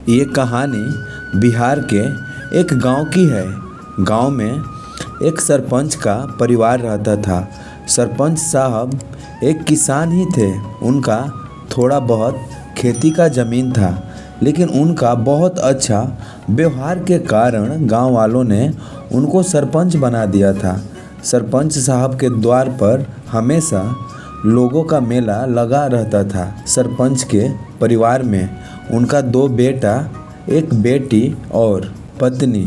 ये कहानी बिहार के एक गांव की है। गांव में एक सरपंच का परिवार रहता था। सरपंच साहब एक किसान ही थे। उनका थोड़ा बहुत खेती का ज़मीन था, लेकिन उनका बहुत अच्छा व्यवहार के कारण गांव वालों ने उनको सरपंच बना दिया था। सरपंच साहब के द्वार पर हमेशा लोगों का मेला लगा रहता था। सरपंच के परिवार में उनका 2 बेटा, 1 बेटी और पत्नी,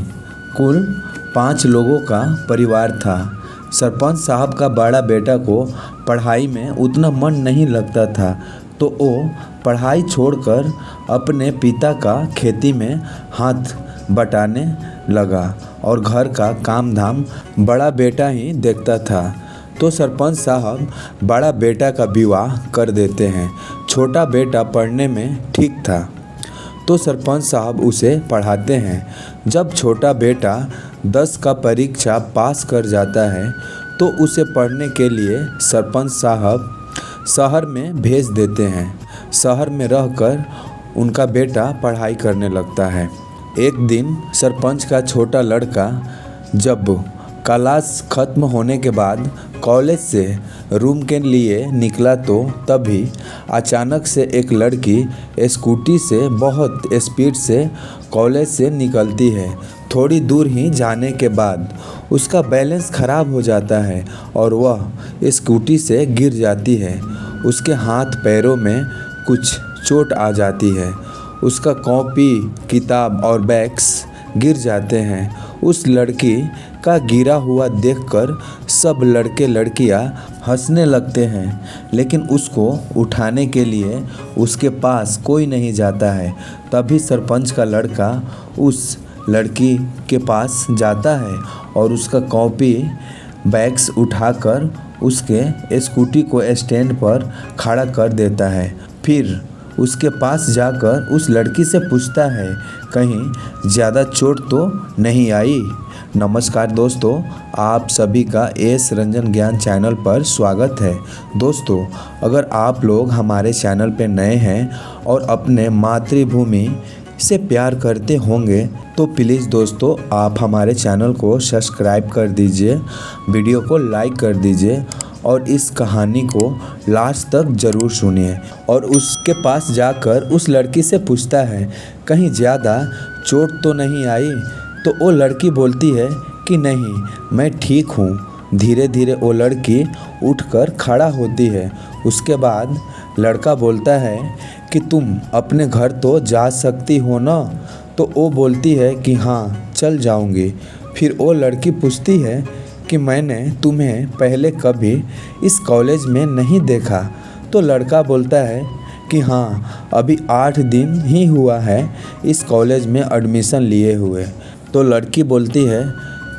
कुल 5 लोगों का परिवार था। सरपंच साहब का बड़ा बेटा को पढ़ाई में उतना मन नहीं लगता था, तो वो पढ़ाई छोड़कर अपने पिता का खेती में हाथ बटाने लगा और घर का काम धाम बड़ा बेटा ही देखता था। तो सरपंच साहब बड़ा बेटा का विवाह कर देते हैं। छोटा बेटा पढ़ने में ठीक था, तो सरपंच साहब उसे पढ़ाते हैं। जब छोटा बेटा 10 का परीक्षा पास कर जाता है, तो उसे पढ़ने के लिए सरपंच साहब शहर में भेज देते हैं। शहर में रहकर उनका बेटा पढ़ाई करने लगता है। एक दिन सरपंच का छोटा लड़का जब क्लास खत्म होने के बाद कॉलेज से रूम के लिए निकला, तो तभी अचानक से एक लड़की स्कूटी से बहुत स्पीड से कॉलेज से निकलती है। थोड़ी दूर ही जाने के बाद उसका बैलेंस खराब हो जाता है और वह स्कूटी से गिर जाती है। उसके हाथ पैरों में कुछ चोट आ जाती है। उसका कॉपी, किताब और बैग्स गिर जाते हैं। उस लड़की का गिरा हुआ देखकर सब लड़के लड़कियां हंसने लगते हैं, लेकिन उसको उठाने के लिए उसके पास कोई नहीं जाता है। तभी सरपंच का लड़का उस लड़की के पास जाता है और उसका कॉपी, बैग्स उठाकर उसके स्कूटी को स्टैंड पर खड़ा कर देता है। फिर उसके पास जाकर उस लड़की से पूछता है, कहीं ज़्यादा चोट तो नहीं आई? नमस्कार दोस्तों, आप सभी का एस रंजन ज्ञान चैनल पर स्वागत है। दोस्तों, अगर आप लोग हमारे चैनल पर नए हैं और अपने मातृभूमि से प्यार करते होंगे, तो प्लीज़ दोस्तों आप हमारे चैनल को सब्सक्राइब कर दीजिए, वीडियो को लाइक कर दीजिए और इस कहानी को लास्ट तक ज़रूर सुनिए। और उसके पास जाकर उस लड़की से पूछता है, कहीं ज़्यादा चोट तो नहीं आई? तो वो लड़की बोलती है कि नहीं, मैं ठीक हूँ। धीरे धीरे वो लड़की उठकर खड़ा होती है। उसके बाद लड़का बोलता है कि तुम अपने घर तो जा सकती हो ना? तो वो बोलती है कि हाँ, चल जाऊँगी। फिर वो लड़की पूछती है कि मैंने तुम्हें पहले कभी इस कॉलेज में नहीं देखा। तो लड़का बोलता है कि हाँ, अभी 8 दिन ही हुआ है इस कॉलेज में एडमिशन लिए हुए। तो लड़की बोलती है,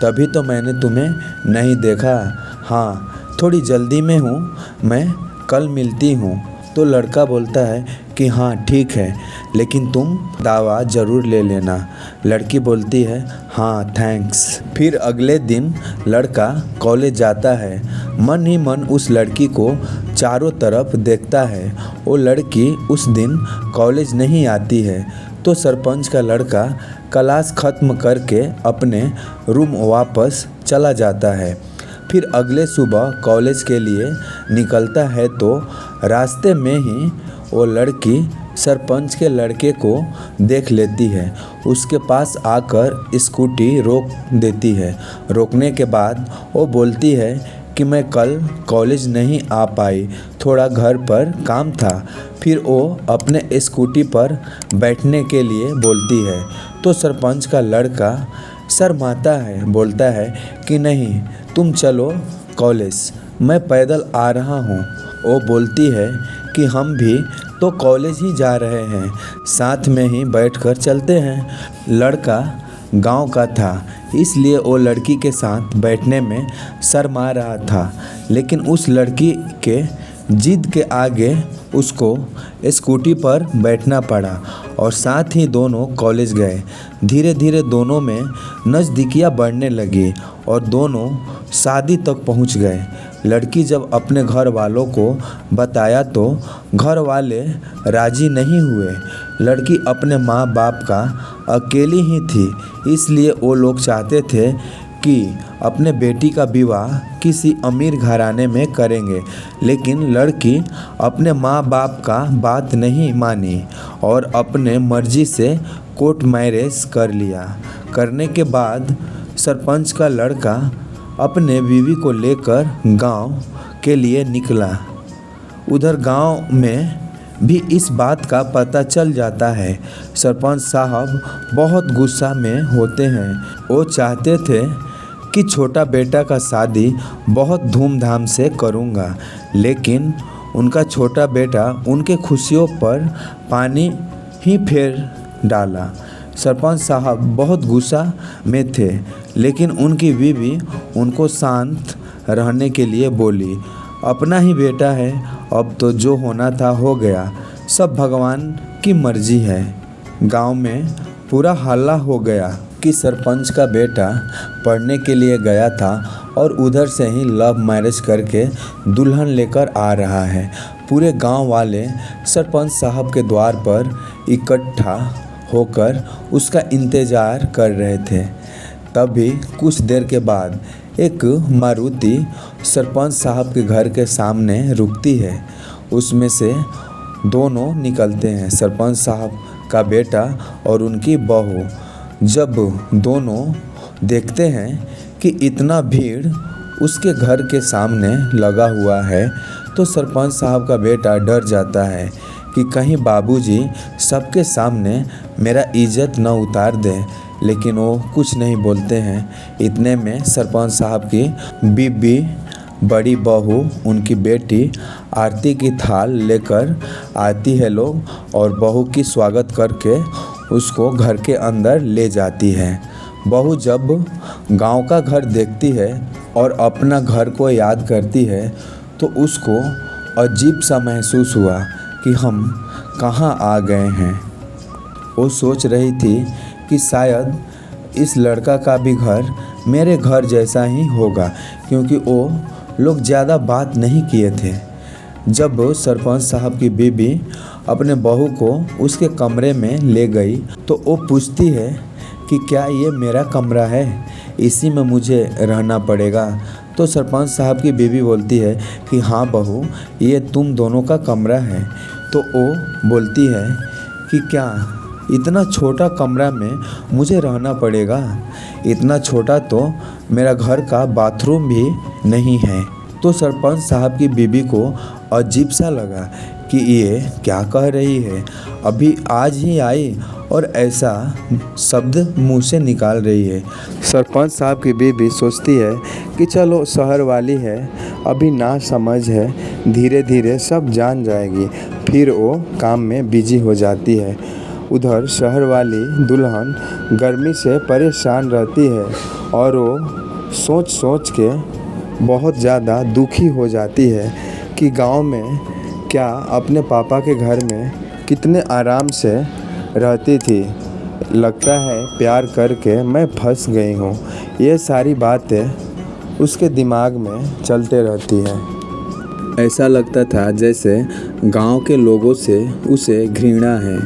तभी तो मैंने तुम्हें नहीं देखा। हाँ, थोड़ी जल्दी में हूँ, मैं कल मिलती हूँ। तो लड़का बोलता है कि हाँ ठीक है, लेकिन तुम दावा ज़रूर ले लेना। लड़की बोलती है, हाँ थैंक्स। फिर अगले दिन लड़का कॉलेज जाता है। मन ही मन उस लड़की को चारों तरफ देखता है। वो लड़की उस दिन कॉलेज नहीं आती है। तो सरपंच का लड़का क्लास ख़त्म करके अपने रूम वापस चला जाता है। फिर अगले सुबह कॉलेज के लिए निकलता है, तो रास्ते में ही वो लड़की सरपंच के लड़के को देख लेती है। उसके पास आकर स्कूटी रोक देती है। रोकने के बाद वो बोलती है कि मैं कल कॉलेज नहीं आ पाई, थोड़ा घर पर काम था। फिर वो अपने स्कूटी पर बैठने के लिए बोलती है। तो सरपंच का लड़का शर्माता है, बोलता है कि नहीं, तुम चलो कॉलेज, मैं पैदल आ रहा हूँ। वो बोलती है कि हम भी तो कॉलेज ही जा रहे हैं, साथ में ही बैठकर चलते हैं। लड़का गांव का था, इसलिए वो लड़की के साथ बैठने में शर्मा रहा था, लेकिन उस लड़की के जिद के आगे उसको स्कूटी पर बैठना पड़ा और साथ ही दोनों कॉलेज गए। धीरे धीरे दोनों में नज़दीकियाँ बढ़ने लगी और दोनों शादी तक पहुंच गए। लड़की जब अपने घर वालों को बताया, तो घर वाले राज़ी नहीं हुए। लड़की अपने माँ बाप का अकेली ही थी, इसलिए वो लोग चाहते थे कि अपने बेटी का विवाह किसी अमीर घराने में करेंगे। लेकिन लड़की अपने माँ बाप का बात नहीं मानी और अपने मर्जी से कोर्ट मैरिज कर लिया। करने के बाद सरपंच का लड़का अपने बीवी को लेकर गांव के लिए निकला। उधर गांव में भी इस बात का पता चल जाता है। सरपंच साहब बहुत गुस्सा में होते हैं। वो चाहते थे कि छोटा बेटा का शादी बहुत धूमधाम से करूँगा, लेकिन उनका छोटा बेटा उनके खुशियों पर पानी ही फेर डाला। सरपंच साहब बहुत गुस्सा में थे, लेकिन उनकी बीवी उनको शांत रहने के लिए बोली, अपना ही बेटा है, अब तो जो होना था हो गया, सब भगवान की मर्जी है। गांव में पूरा हल्ला हो गया कि सरपंच का बेटा पढ़ने के लिए गया था और उधर से ही लव मैरिज करके दुल्हन लेकर आ रहा है। पूरे गांव वाले सरपंच साहब के द्वार पर इकट्ठा होकर उसका इंतज़ार कर रहे थे। तभी कुछ देर के बाद एक मारुति सरपंच साहब के घर के सामने रुकती है। उसमें से दोनों निकलते हैं, सरपंच साहब का बेटा और उनकी बहू। जब दोनों देखते हैं कि इतना भीड़ उसके घर के सामने लगा हुआ है, तो सरपंच साहब का बेटा डर जाता है कि कहीं बाबूजी सबके सामने मेरा इज्जत न उतार दें। लेकिन वो कुछ नहीं बोलते हैं। इतने में सरपंच साहब की बीबी, बड़ी बहू, उनकी बेटी आरती की थाल लेकर आती है लोग और बहू की स्वागत करके उसको घर के अंदर ले जाती है। बहू जब गांव का घर देखती है और अपना घर को याद करती है तो उसको अजीब सा महसूस हुआ कि हम कहाँ आ गए हैं। वो सोच रही थी कि शायद इस लड़का का भी घर मेरे घर जैसा ही होगा, क्योंकि वो लोग ज़्यादा बात नहीं किए थे। जब सरपंच साहब की बीबी अपने बहू को उसके कमरे में ले गई तो वो पूछती है कि क्या ये मेरा कमरा है, इसी में मुझे रहना पड़ेगा। तो सरपंच साहब की बीबी बोलती है कि हाँ बहू, ये तुम दोनों का कमरा है। तो वो बोलती है कि क्या इतना छोटा कमरा में मुझे रहना पड़ेगा? इतना छोटा तो मेरा घर का बाथरूम भी नहीं है। तो सरपंच साहब की बीबी को अजीब सा लगा कि ये क्या कह रही है, अभी आज ही आई और ऐसा शब्द मुंह से निकाल रही है। सरपंच साहब की बीबी सोचती है कि चलो शहर वाली है, अभी ना समझ है, धीरे धीरे सब जान जाएगी। फिर वो काम में बिजी हो जाती है। उधर शहर वाली दुल्हन गर्मी से परेशान रहती है और वो सोच सोच के बहुत ज़्यादा दुखी हो जाती है कि गांव में क्या अपने पापा के घर में कितने आराम से रहती थी, लगता है प्यार करके मैं फंस गई हूँ। ये सारी बातें उसके दिमाग में चलते रहती हैं। ऐसा लगता था जैसे गांव के लोगों से उसे घृणा है,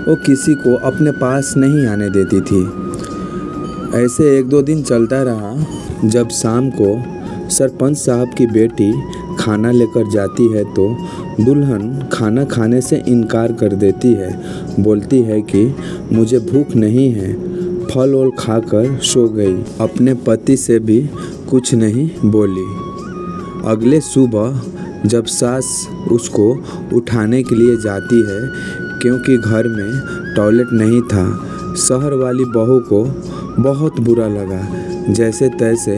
वो किसी को अपने पास नहीं आने देती थी। ऐसे एक दो दिन चलता रहा। जब शाम को सरपंच साहब की बेटी खाना लेकर जाती है तो दुल्हन खाना खाने से इनकार कर देती है। बोलती है कि मुझे भूख नहीं है, फल वल खाकर सो गई। अपने पति से भी कुछ नहीं बोली। अगले सुबह जब सास उसको उठाने के लिए जाती है, क्योंकि घर में टॉयलेट नहीं था, शहर वाली बहू को बहुत बुरा लगा। जैसे तैसे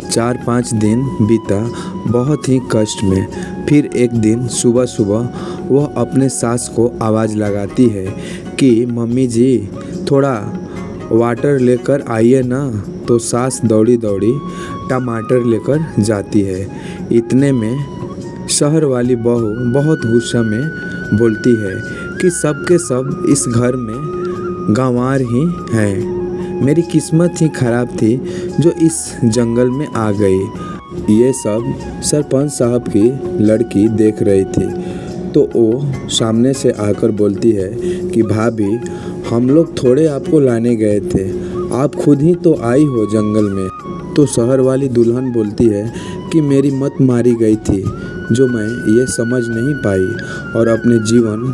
4-5 दिन बीता बहुत ही कष्ट में। फिर एक दिन सुबह सुबह वह अपने सास को आवाज़ लगाती है कि मम्मी जी थोड़ा वाटर लेकर आइए ना। तो सास दौड़ी दौड़ी टमाटर लेकर जाती है। इतने में शहर वाली बहू बहुत गुस्सा में बोलती है कि सब के सब इस घर में गंवार ही हैं। मेरी किस्मत ही खराब थी जो इस जंगल में आ गई। ये सब सरपंच साहब की लड़की देख रही थी। तो वो सामने से आकर बोलती है कि भाभी, हम लोग थोड़े आपको लाने गए थे, आप खुद ही तो आई हो जंगल में। तो शहर वाली दुल्हन बोलती है कि मेरी मत मारी गई थी, जो मैं ये समझ नहीं पाई और अपने जीवन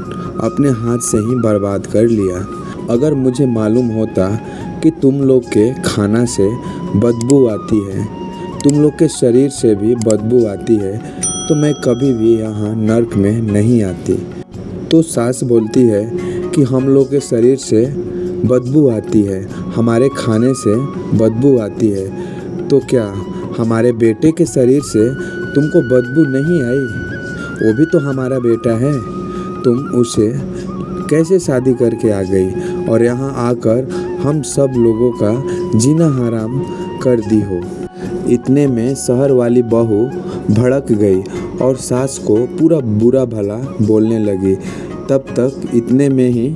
अपने हाथ से ही बर्बाद कर लिया। अगर मुझे मालूम होता कि तुम लोग के खाना से बदबू आती है, तुम लोग के शरीर से भी बदबू आती है, तो मैं कभी भी यहाँ नर्क में नहीं आती। तो सास बोलती है कि हम लोग के शरीर से बदबू आती है, हमारे खाने से बदबू आती है, तो क्या हमारे बेटे के शरीर से तुमको बदबू नहीं आई? वो भी तो हमारा बेटा है, तुम उसे कैसे शादी करके आ गई और यहाँ आकर हम सब लोगों का जीना हराम कर दी हो। इतने में शहर वाली बहू भड़क गई और सास को पूरा बुरा भला बोलने लगी। तब तक इतने में ही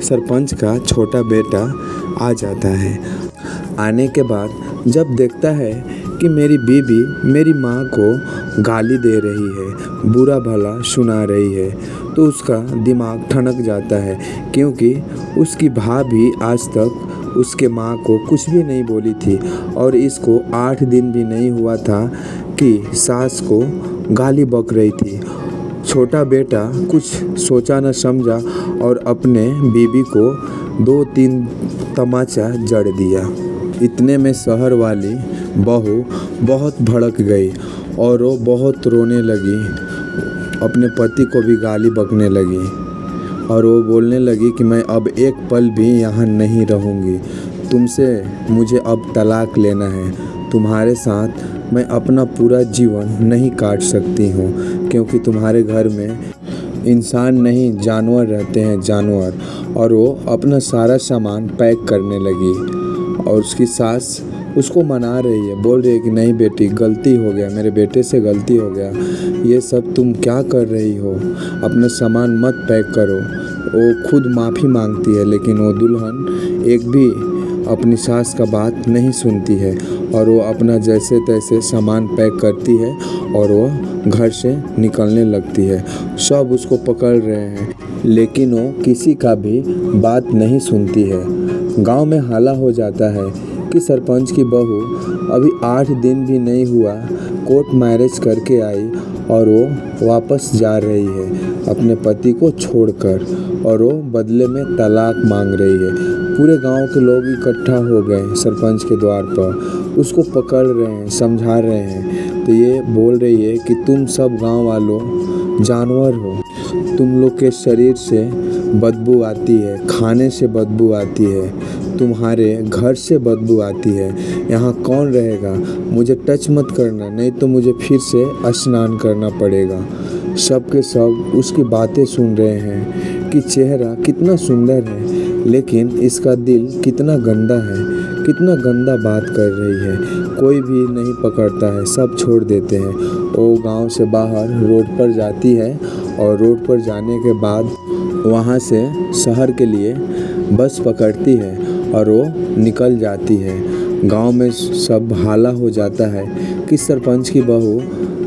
सरपंच का छोटा बेटा आ जाता है। आने के बाद जब देखता है कि मेरी बीबी मेरी माँ को गाली दे रही है, बुरा भला सुना रही है, तो उसका दिमाग ठनक जाता है, क्योंकि उसकी भाभी आज तक उसके माँ को कुछ भी नहीं बोली थी और इसको 8 दिन भी नहीं हुआ था कि सास को गाली बक रही थी। छोटा बेटा कुछ सोचा न समझा और अपने बीबी को 2-3 तमाचा जड़ दिया। इतने में शहर वाली बहू बहुत भड़क गई और वो बहुत रोने लगी, अपने पति को भी गाली बकने लगी और वो बोलने लगी कि मैं अब एक पल भी यहाँ नहीं रहूँगी, तुमसे मुझे अब तलाक लेना है, तुम्हारे साथ मैं अपना पूरा जीवन नहीं काट सकती हूँ, क्योंकि तुम्हारे घर में इंसान नहीं जानवर रहते हैं, जानवर। और वो अपना सारा सामान पैक करने लगी और उसकी सास उसको मना रही है, बोल रही है कि नहीं बेटी, गलती हो गया, मेरे बेटे से गलती हो गया, ये सब तुम क्या कर रही हो, अपना सामान मत पैक करो। वो खुद माफ़ी मांगती है, लेकिन वो दुल्हन एक भी अपनी सास का बात नहीं सुनती है और वो अपना जैसे तैसे सामान पैक करती है और वो घर से निकलने लगती है। सब उसको पकड़ रहे हैं, लेकिन वो किसी का भी बात नहीं सुनती है। गांव में हाला हो जाता है कि सरपंच की बहू अभी 8 दिन भी नहीं हुआ कोर्ट मैरिज करके आई और वो वापस जा रही है अपने पति को छोड़कर, और वो बदले में तलाक मांग रही है। पूरे गांव के लोग इकट्ठा हो गए सरपंच के द्वार पर, उसको पकड़ रहे हैं, समझा रहे हैं। तो ये बोल रही है कि तुम सब गांव वालों जानवर हो, तुम लोग के शरीर से बदबू आती है, खाने से बदबू आती है, तुम्हारे घर से बदबू आती है, यहाँ कौन रहेगा, मुझे टच मत करना, नहीं तो मुझे फिर से स्नान करना पड़ेगा। सब के सब उसकी बातें सुन रहे हैं कि चेहरा कितना सुंदर है, लेकिन इसका दिल कितना गंदा है, कितना गंदा बात कर रही है। कोई भी नहीं पकड़ता है, सब छोड़ देते हैं। वो गांव से बाहर रोड पर जाती है और रोड पर जाने के बाद वहाँ से शहर के लिए बस पकड़ती है और वो निकल जाती है। गांव में सब हाला हो जाता है कि सरपंच की बहू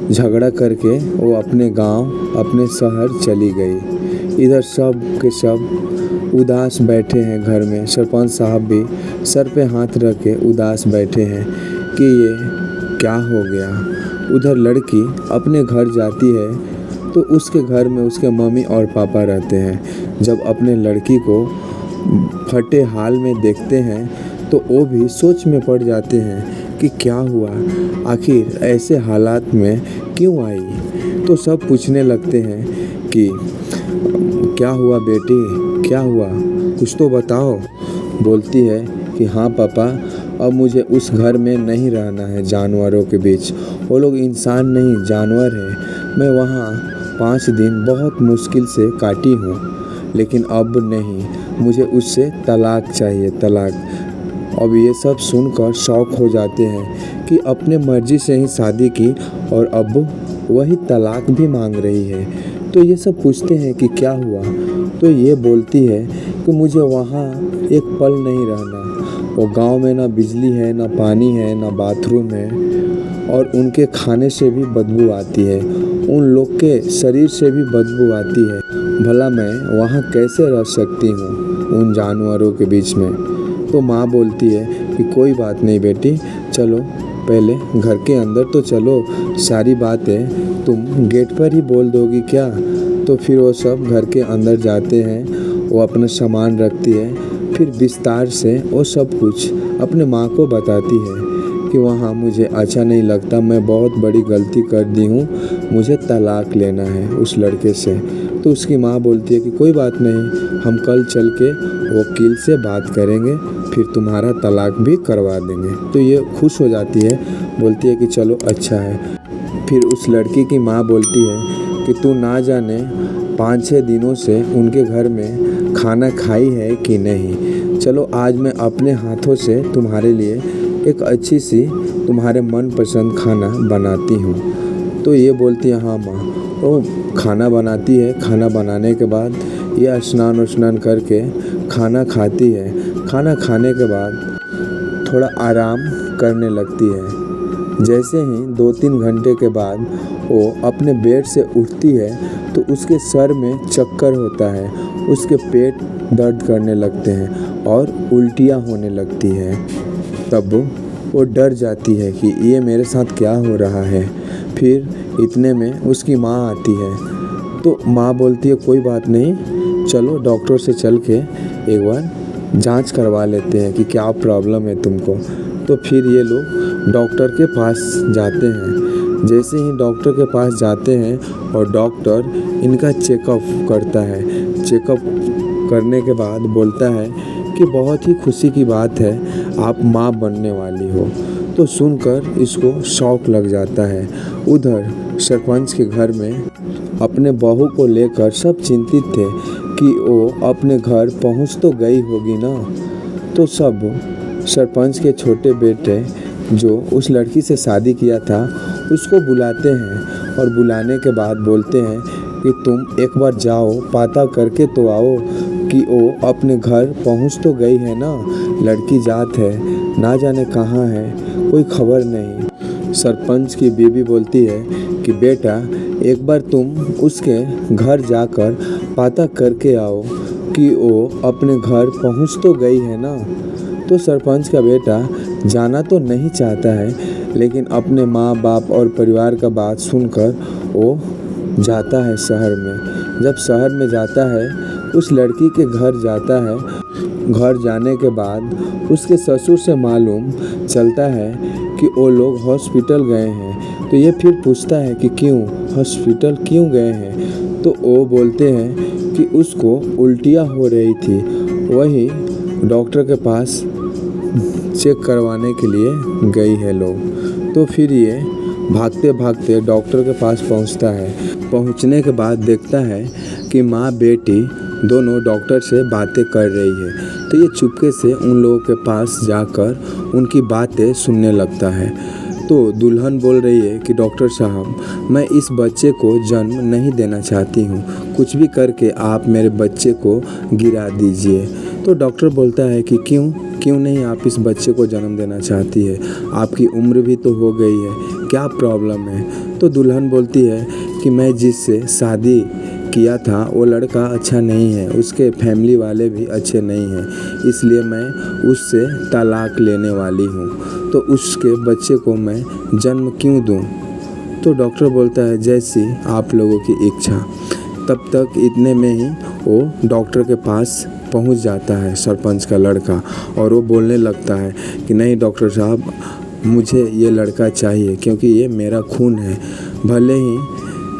झगड़ा करके वो अपने गांव, अपने शहर चली गई। इधर सब के सब उदास बैठे हैं घर में। सरपंच साहब भी सर पे हाथ रख के उदास बैठे हैं कि ये क्या हो गया। उधर लड़की अपने घर जाती है तो उसके घर में उसके मम्मी और पापा रहते हैं। जब अपने लड़की को फटे हाल में देखते हैं तो वो भी सोच में पड़ जाते हैं कि क्या हुआ, आखिर ऐसे हालात में क्यों आई। तो सब पूछने लगते हैं कि क्या हुआ बेटी, क्या हुआ, कुछ तो बताओ। बोलती है कि हाँ पापा, अब मुझे उस घर में नहीं रहना है जानवरों के बीच, वो लोग इंसान नहीं जानवर हैं। मैं वहाँ 5 दिन बहुत मुश्किल से काटी हूँ, लेकिन अब नहीं, मुझे उससे तलाक चाहिए, तलाक। अब ये सब सुनकर शौक हो जाते हैं कि अपने मर्जी से ही शादी की और अब वही तलाक भी मांग रही है। तो ये सब पूछते हैं कि क्या हुआ। तो ये बोलती है कि मुझे वहाँ एक पल नहीं रहना। वो गांव में ना बिजली है, ना पानी है, ना बाथरूम है, और उनके खाने से भी बदबू आती है, उन लोग के शरीर से भी बदबू आती है। भला मैं वहाँ कैसे रह सकती हूँ उन जानवरों के बीच में। तो माँ बोलती है कि कोई बात नहीं बेटी, चलो पहले घर के अंदर तो चलो, सारी बातें तुम गेट पर ही बोल दोगी क्या। तो फिर वो सब घर के अंदर जाते हैं, वो अपना सामान रखती है, फिर विस्तार से वो सब कुछ अपने माँ को बताती है कि वहाँ मुझे अच्छा नहीं लगता, मैं बहुत बड़ी गलती कर दी हूँ, मुझे तलाक लेना है उस लड़के से। तो उसकी माँ बोलती है कि कोई बात नहीं, हम कल चल के वकील से बात करेंगे, फिर तुम्हारा तलाक भी करवा देंगे। तो ये खुश हो जाती है, बोलती है कि चलो अच्छा है। फिर उस लड़की की माँ बोलती है कि तू ना जाने 5-6 दिनों से उनके घर में खाना खाई है कि नहीं, चलो आज मैं अपने हाथों से तुम्हारे लिए एक अच्छी सी तुम्हारे मनपसंद खाना बनाती हूँ। तो ये बोलती है हाँ माँ। वो खाना बनाती है, खाना बनाने के बाद ये स्नान करके खाना खाती है। खाना खाने के बाद थोड़ा आराम करने लगती है। जैसे ही 2-3 घंटे के बाद वो अपने बेड से उठती है तो उसके सर में चक्कर होता है, उसके पेट दर्द करने लगते हैं और उल्टियाँ होने लगती है। तब वो डर जाती है कि ये मेरे साथ क्या हो रहा है। फिर इतने में उसकी माँ आती है। तो माँ बोलती है कोई बात नहीं, चलो डॉक्टर से चल के एक बार जांच करवा लेते हैं कि क्या प्रॉब्लम है तुमको। तो फिर ये लोग डॉक्टर के पास जाते हैं। जैसे ही डॉक्टर के पास जाते हैं और डॉक्टर इनका चेकअप करता है, चेकअप करने के बाद बोलता है कि बहुत ही खुशी की बात है, आप माँ बनने वाली हो। तो सुनकर इसको शौक लग जाता है। उधर सरपंच के घर में अपने बहू को लेकर सब चिंतित थे कि वो अपने घर पहुंच तो गई होगी ना। तो सब सरपंच के छोटे बेटे जो उस लड़की से शादी किया था उसको बुलाते हैं और बुलाने के बाद बोलते हैं कि तुम एक बार जाओ, पता करके तो आओ कि वो अपने घर पहुंच तो गई है ना। लड़की जात है, ना जाने कहाँ है, कोई खबर नहीं। सरपंच की बीवी बोलती है कि बेटा एक बार तुम उसके घर जाकर पता करके आओ कि वो अपने घर पहुंच तो गई है ना। तो सरपंच का बेटा जाना तो नहीं चाहता है, लेकिन अपने माँ बाप और परिवार का बात सुनकर वो जाता है शहर में। जब शहर में जाता है, उस लड़की के घर जाता है। घर जाने के बाद उसके ससुर से मालूम चलता है कि वो लोग हॉस्पिटल गए हैं। तो ये फिर पूछता है कि क्यों हॉस्पिटल क्यों गए हैं। तो वो बोलते हैं कि उसको उल्टियाँ हो रही थी, वही डॉक्टर के पास चेक करवाने के लिए गई है लोग। तो फिर ये भागते भागते डॉक्टर के पास पहुंचता है। पहुंचने के बाद देखता है कि माँ बेटी दोनों डॉक्टर से बातें कर रही है। तो ये चुपके से उन लोगों के पास जाकर उनकी बातें सुनने लगता है। तो दुल्हन बोल रही है कि डॉक्टर साहब, मैं इस बच्चे को जन्म नहीं देना चाहती हूँ, कुछ भी करके आप मेरे बच्चे को गिरा दीजिए। तो डॉक्टर बोलता है कि क्यों नहीं आप इस बच्चे को जन्म देना चाहती है, आपकी उम्र भी तो हो गई है, क्या प्रॉब्लम है। तो दुल्हन बोलती है कि मैं जिससे शादी किया था वो लड़का अच्छा नहीं है, उसके फैमिली वाले भी अच्छे नहीं हैं, इसलिए मैं उससे तलाक लेने वाली हूँ। तो उसके बच्चे को मैं जन्म क्यों दूँ। तो डॉक्टर बोलता है जैसी आप लोगों की इच्छा। तब तक इतने में ही वो डॉक्टर के पास पहुंच जाता है सरपंच का लड़का, और वो बोलने लगता है कि नहीं डॉक्टर साहब, मुझे ये लड़का चाहिए क्योंकि ये मेरा खून है। भले ही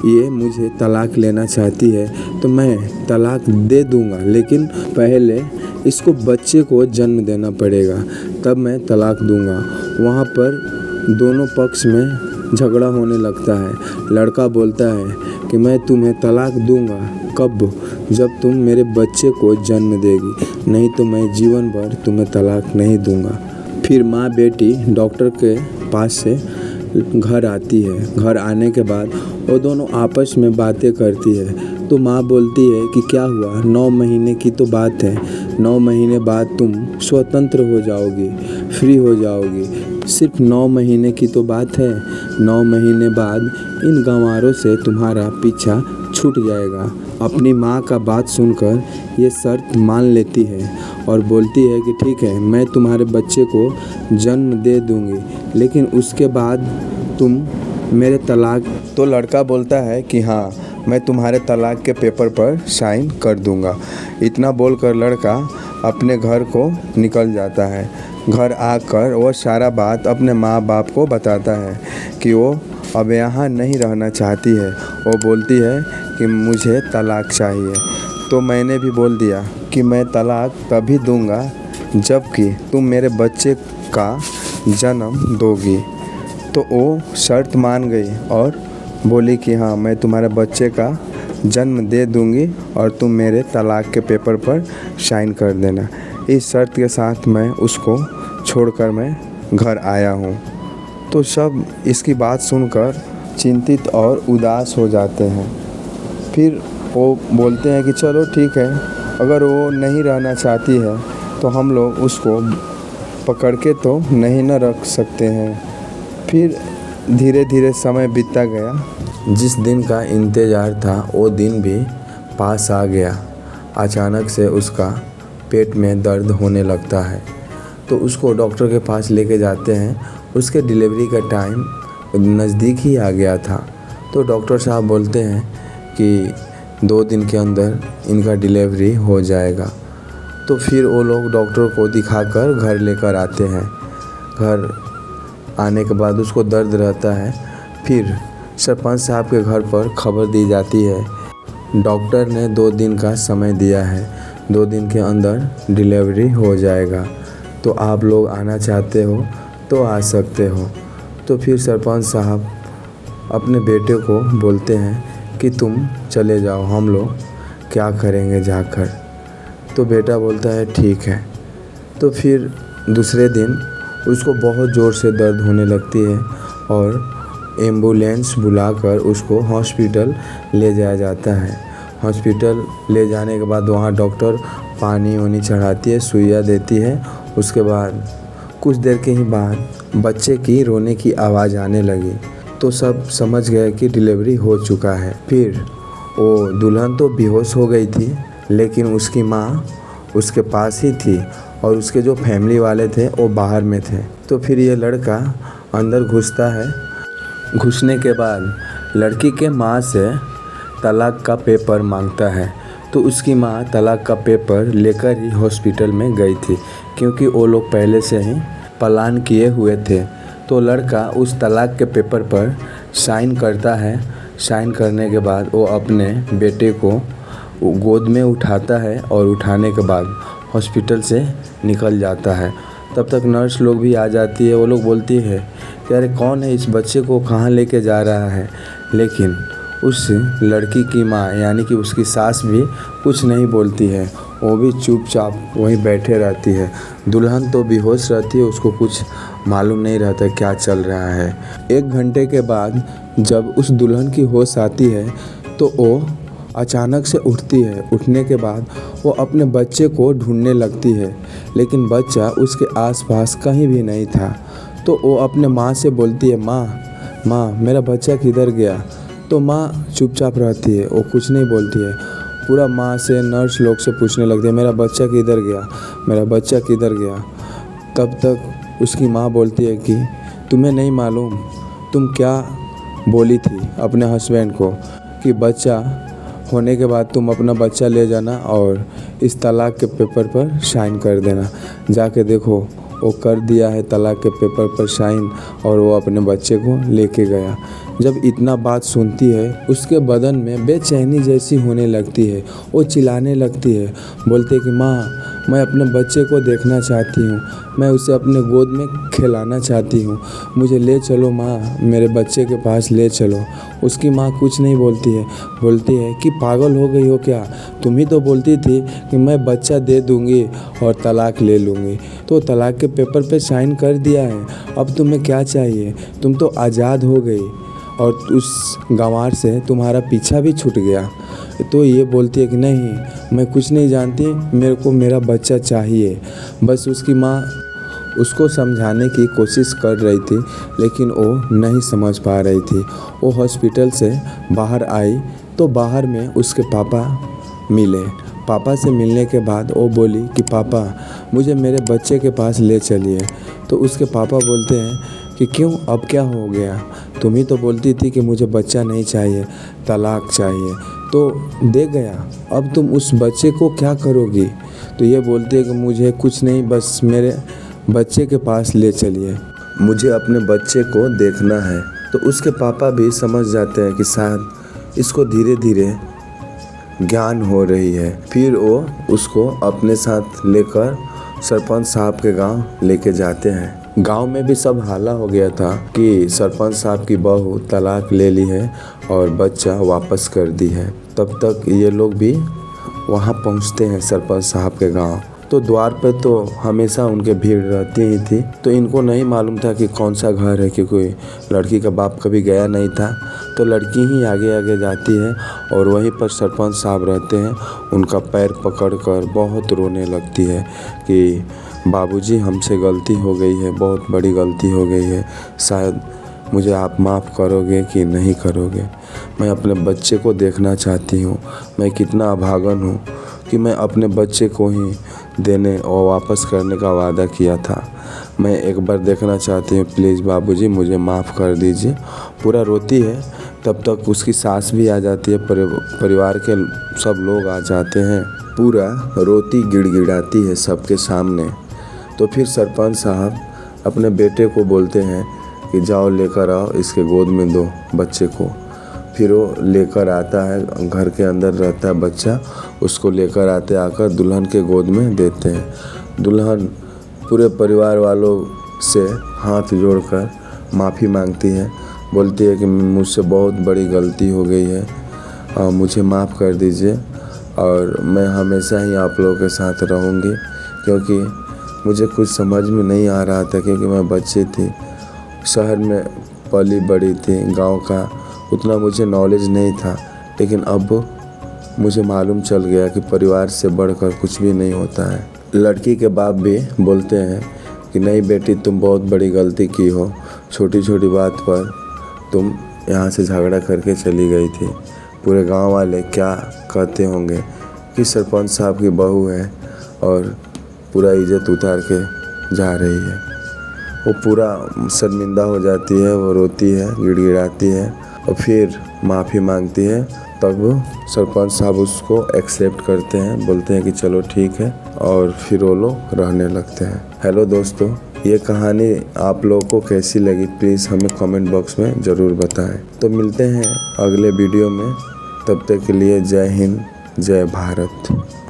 ये मुझे तलाक लेना चाहती है तो मैं तलाक दे दूंगा, लेकिन पहले इसको बच्चे को जन्म देना पड़ेगा, तब मैं तलाक दूंगा। वहाँ पर दोनों पक्ष में झगड़ा होने लगता है। लड़का बोलता है कि मैं तुम्हें तलाक दूंगा कब, जब तुम मेरे बच्चे को जन्म देगी, नहीं तो मैं जीवन भर तुम्हें तलाक नहीं दूंगा। फिर माँ बेटी डॉक्टर के पास से घर आती है। घर आने के बाद वो दोनों आपस में बातें करती है। तो माँ बोलती है कि क्या हुआ, 9 महीने की तो बात है, 9 महीने बाद तुम स्वतंत्र हो जाओगी, फ्री हो जाओगी। सिर्फ 9 महीने की तो बात है। 9 महीने बाद इन गंवारों से तुम्हारा पीछा छूट जाएगा। अपनी माँ का बात सुनकर ये शर्त मान लेती है और बोलती है कि ठीक है, मैं तुम्हारे बच्चे को जन्म दे दूँगी, लेकिन उसके बाद तुम मेरे तलाक। तो लड़का बोलता है कि हाँ, मैं तुम्हारे तलाक के पेपर पर साइन कर दूँगा। इतना बोलकर लड़का अपने घर को निकल जाता है। घर आकर वो सारा बात अपने माँ बाप को बताता है कि वो अब यहाँ नहीं रहना चाहती है। वो बोलती है कि मुझे तलाक चाहिए। तो मैंने भी बोल दिया कि मैं तलाक तभी दूंगा जबकि तुम मेरे बच्चे का जन्म दोगी। तो वो शर्त मान गई और बोली कि हाँ, मैं तुम्हारे बच्चे का जन्म दे दूंगी और तुम मेरे तलाक के पेपर पर साइन कर देना। इस शर्त के साथ मैं उसको छोड़कर मैं घर आया हूँ। तो सब इसकी बात सुनकर चिंतित और उदास हो जाते हैं। फिर वो बोलते हैं कि चलो ठीक है, अगर वो नहीं रहना चाहती है तो हम लोग उसको पकड़ के तो नहीं न रख सकते हैं। फिर धीरे धीरे समय बीतता गया। जिस दिन का इंतज़ार था वो दिन भी पास आ गया। अचानक से उसका पेट में दर्द होने लगता है, तो उसको डॉक्टर के पास लेके जाते हैं। उसके डिलीवरी का टाइम नज़दीक ही आ गया था। तो डॉक्टर साहब बोलते हैं कि 2 दिन के अंदर इनका डिलीवरी हो जाएगा। तो फिर वो लोग डॉक्टर को दिखाकर घर लेकर आते हैं। घर आने के बाद उसको दर्द रहता है। फिर सरपंच साहब के घर पर खबर दी जाती है, डॉक्टर ने 2 दिन का समय दिया है, 2 दिन के अंदर डिलीवरी हो जाएगा। तो आप लोग आना चाहते हो तो आ सकते हो। तो फिर सरपंच साहब अपने बेटे को बोलते हैं कि तुम चले जाओ, हम लोग क्या करेंगे जाकर। तो बेटा बोलता है ठीक है। तो फिर दूसरे दिन उसको बहुत ज़ोर से दर्द होने लगती है और एम्बुलेंस बुलाकर उसको हॉस्पिटल ले जाया जाता है। हॉस्पिटल ले जाने के बाद वहाँ डॉक्टर पानी वानी चढ़ाती है, सुइयाँ देती है। उसके बाद कुछ देर के ही बाद बच्चे की रोने की आवाज़ आने लगी। तो सब समझ गए कि डिलीवरी हो चुका है। फिर वो दुल्हन तो बेहोश हो गई थी, लेकिन उसकी माँ उसके पास ही थी और उसके जो फैमिली वाले थे वो बाहर में थे। तो फिर ये लड़का अंदर घुसता है। घुसने के बाद लड़की के माँ से तलाक का पेपर मांगता है। तो उसकी माँ तलाक का पेपर लेकर ही हॉस्पिटल में गई थी, क्योंकि वो लोग पहले से ही प्लान किए हुए थे। तो लड़का उस तलाक के पेपर पर साइन करता है। साइन करने के बाद वो अपने बेटे को गोद में उठाता है और उठाने के बाद हॉस्पिटल से निकल जाता है। तब तक नर्स लोग भी आ जाती है। वो लोग बोलती है कि अरे कौन है, इस बच्चे को कहाँ लेके जा रहा है। लेकिन उस लड़की की माँ यानी कि उसकी सास भी कुछ नहीं बोलती है, वो भी चुपचाप वहीं बैठे रहती है। दुल्हन तो बेहोश रहती है, उसको कुछ मालूम नहीं रहता क्या चल रहा है। 1 घंटे के बाद जब उस दुल्हन की होश आती है तो वो अचानक से उठती है। उठने के बाद वो अपने बच्चे को ढूंढने लगती है, लेकिन बच्चा उसके आसपास कहीं भी नहीं था। तो वो अपने माँ से बोलती है, माँ मेरा बच्चा किधर गया। तो माँ चुपचाप रहती है, वो कुछ नहीं बोलती है। पूरा माँ से नर्स लोग से पूछने लगती है, मेरा बच्चा किधर गया, मेरा बच्चा किधर गया। तब तक उसकी माँ बोलती है कि तुम्हें नहीं मालूम तुम क्या बोली थी अपने हस्बैंड को कि बच्चा होने के बाद तुम अपना बच्चा ले जाना और इस तलाक के पेपर पर साइन कर देना। जाके देखो, वो कर दिया है तलाक के पेपर पर साइन और वो अपने बच्चे को लेके गया। जब इतना बात सुनती है उसके बदन में बेचैनी जैसी होने लगती है। वो चिल्लाने लगती है, बोलते कि माँ मैं अपने बच्चे को देखना चाहती हूँ, मैं उसे अपने गोद में खिलाना चाहती हूँ, मुझे ले चलो माँ, मेरे बच्चे के पास ले चलो। उसकी माँ कुछ नहीं बोलती है, बोलती है कि पागल हो गई हो क्या, तुम ही तो बोलती थी कि मैं बच्चा दे दूँगी और तलाक ले लूँगी। तो तलाक के पेपर पे साइन कर दिया है, अब तुम्हें क्या चाहिए, तुम तो आज़ाद हो गई। और उस गंवार से तुम्हारा पीछा भी छूट गया। तो ये बोलती है कि नहीं, मैं कुछ नहीं जानती, मेरे को मेरा बच्चा चाहिए। बस उसकी माँ उसको समझाने की कोशिश कर रही थी, लेकिन वो नहीं समझ पा रही थी। वो हॉस्पिटल से बाहर आई तो बाहर में उसके पापा मिले। पापा से मिलने के बाद वो बोली कि पापा, मुझे मेरे बच्चे के पास ले चलिए। तो उसके पापा बोलते हैं कि क्यों, अब क्या हो गया? तुम ही तो बोलती थी कि मुझे बच्चा नहीं चाहिए, तलाक चाहिए, तो दे गया, अब तुम उस बच्चे को क्या करोगी? तो ये बोलती है कि मुझे कुछ नहीं, बस मेरे बच्चे के पास ले चलिए, मुझे अपने बच्चे को देखना है। तो उसके पापा भी समझ जाते हैं कि शायद इसको धीरे धीरे ज्ञान हो रही है। फिर वो उसको अपने साथ लेकर सरपंच साहब के गांव लेके जाते हैं। गांव में भी सब हल्ला हो गया था कि सरपंच साहब की बहू तलाक ले ली है और बच्चा वापस कर दी है। तब तक ये लोग भी वहां पहुंचते हैं सरपंच साहब के गांव। तो द्वार पे तो हमेशा उनके भीड़ रहती ही थी। तो इनको नहीं मालूम था कि कौन सा घर है, क्योंकि लड़की का बाप कभी गया नहीं था। तो लड़की ही आगे आगे जाती है और वहीं पर सरपंच साहब रहते हैं। उनका पैर पकड़कर बहुत रोने लगती है कि बाबूजी, हमसे गलती हो गई है, बहुत बड़ी गलती हो गई है, शायद मुझे आप माफ़ करोगे कि नहीं करोगे? मैं अपने बच्चे को देखना चाहती हूँ। मैं कितना अभागन हूँ कि मैं अपने बच्चे को ही देने और वापस करने का वादा किया था। मैं एक बार देखना चाहती हूँ, प्लीज़ बाबूजी, मुझे माफ़ कर दीजिए। पूरा रोती है। तब तक उसकी सास भी आ जाती है, परिवार के सब लोग आ जाते हैं। पूरा रोती गिड़गिड़ाती है सबके सामने। तो फिर सरपंच साहब अपने बेटे को बोलते हैं कि जाओ लेकर आओ, इसके गोद में दो बच्चे को। फिर वो लेकर आता है, घर के अंदर रहता है बच्चा, उसको लेकर आकर दुल्हन के गोद में देते हैं। दुल्हन पूरे परिवार वालों से हाथ जोड़कर माफ़ी मांगती है, बोलती है कि मुझसे बहुत बड़ी गलती हो गई है और मुझे माफ़ कर दीजिए और मैं हमेशा ही आप लोगों के साथ रहूँगी, क्योंकि मुझे कुछ समझ में नहीं आ रहा था, क्योंकि मैं बच्ची थी, शहर में पली बड़ी थी, गांव का उतना मुझे नॉलेज नहीं था। लेकिन अब मुझे मालूम चल गया कि परिवार से बढ़कर कुछ भी नहीं होता है। लड़की के बाप भी बोलते हैं कि नहीं बेटी, तुम बहुत बड़ी गलती की हो, छोटी छोटी बात पर तुम यहाँ से झगड़ा करके चली गई थी। पूरे गांव वाले क्या कहते होंगे कि सरपंच साहब की बहू है और पूरा इज्जत उतार के जा रही है। वो पूरा शर्मिंदा हो जाती है, वो रोती है, गिड़गिड़ाती है और फिर माफ़ी मांगती है। तब सरपंच साहब उसको एक्सेप्ट करते हैं, बोलते हैं कि चलो ठीक है, और फिर वो लोग रहने लगते हैं। हेलो दोस्तों, ये कहानी आप लोगों को कैसी लगी प्लीज़ हमें कमेंट बॉक्स में ज़रूर बताएं। तो मिलते हैं अगले वीडियो में, तब तक के लिए जय हिंद, जय भारत।